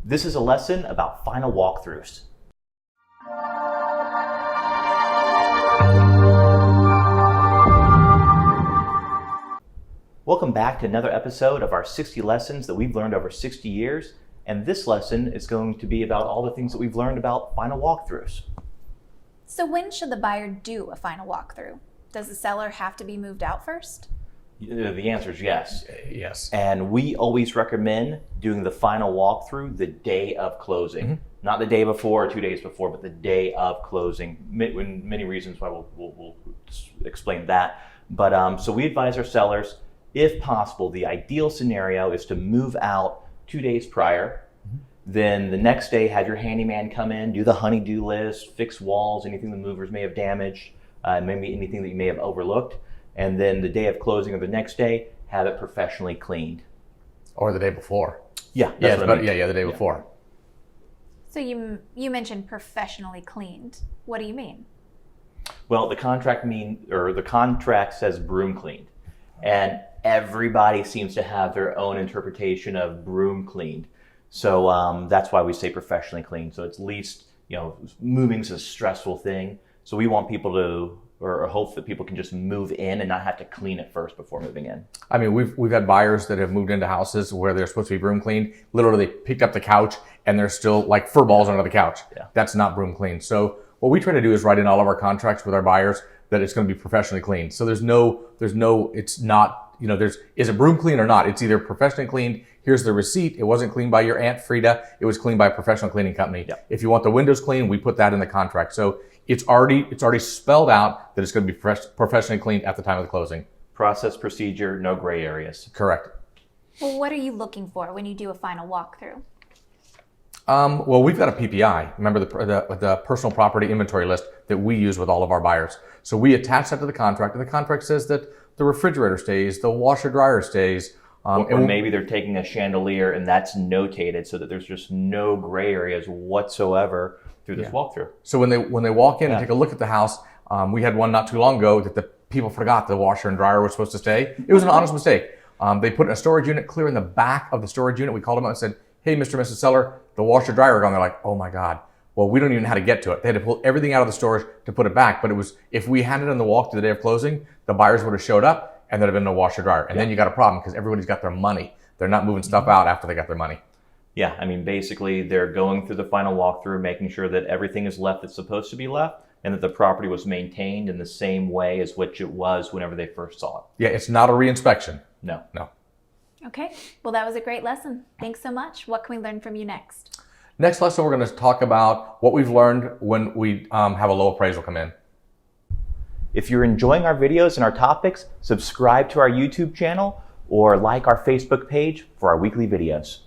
This is a lesson about final walkthroughs. Welcome back to another episode of our 60 lessons that we've learned over 60 years. And this lesson is going to be about all the things that we've learned about final walkthroughs. So when should the buyer do a final walkthrough? Does the seller have to be moved out first? The answer is yes. Yes. And we always recommend doing the final walkthrough the day of closing. Mm-hmm. Not the day before or 2 days before, but the day of closing. Many reasons why we'll explain that. But so we advise our sellers, if possible, the ideal scenario is to move out 2 days prior. Mm-hmm. Then the next day, have your handyman come in, do the honey-do list, fix walls, anything the movers may have damaged, maybe anything that you may have overlooked. And then the day of closing or the next day, have it professionally cleaned. Or the day before. Yeah, the day before. So you mentioned professionally cleaned. What do you mean? Well, the contract says broom cleaned, and everybody seems to have their own interpretation of broom cleaned. So that's why we say professionally cleaned. So it's least, moving's a stressful thing. So we want people to, or hope that people can just move in and not have to clean it first before moving in. I mean, we've had buyers that have moved into houses where they're supposed to be broom cleaned. Literally, they picked up the couch and there's still like fur balls under the couch. Yeah. That's not broom cleaned. So what we try to do is write in all of our contracts with our buyers that it's going to be professionally cleaned. So it's not, is it broom clean or not? It's either professionally cleaned. Here's the receipt. It wasn't cleaned by your Aunt Frida. It was cleaned by a professional cleaning company. Yeah. If you want the windows cleaned, we put that in the contract. So it's already spelled out that it's going to be professionally cleaned at the time of the closing. Process, procedure, no gray areas. Correct. Well, what are you looking for when you do a final walkthrough? Well, we've got a PPI. Remember the personal property inventory list that we use with all of our buyers. So we attach that to the contract, and the contract says that the refrigerator stays, the washer dryer stays. Or maybe they're taking a chandelier and that's notated so that there's just no gray areas whatsoever through this walkthrough. So when they walk in and take a look at the house, we had one not too long ago that the people forgot the washer and dryer were supposed to stay. It was an honest mistake. They put in a storage unit clear in the back of the storage unit. We called them out and said, "Hey, Mr. and Mrs. Seller, the washer dryer are gone." They're like, "Oh my God." Well, we don't even know how to get to it. They had to pull everything out of the storage to put it back. But if we had it on the walk to the day of closing, the buyers would have showed up and there'd have been no washer dryer. And then you got a problem because everybody's got their money. They're not moving stuff out after they got their money. Yeah, I mean, basically they're going through the final walkthrough, making sure that everything is left that's supposed to be left and that the property was maintained in the same way as which it was whenever they first saw it. Yeah, it's not a reinspection. No. Okay, well, that was a great lesson. Thanks so much. What can we learn from you next? Next lesson, we're going to talk about what we've learned when we have a low appraisal come in. If you're enjoying our videos and our topics, subscribe to our YouTube channel or like our Facebook page for our weekly videos.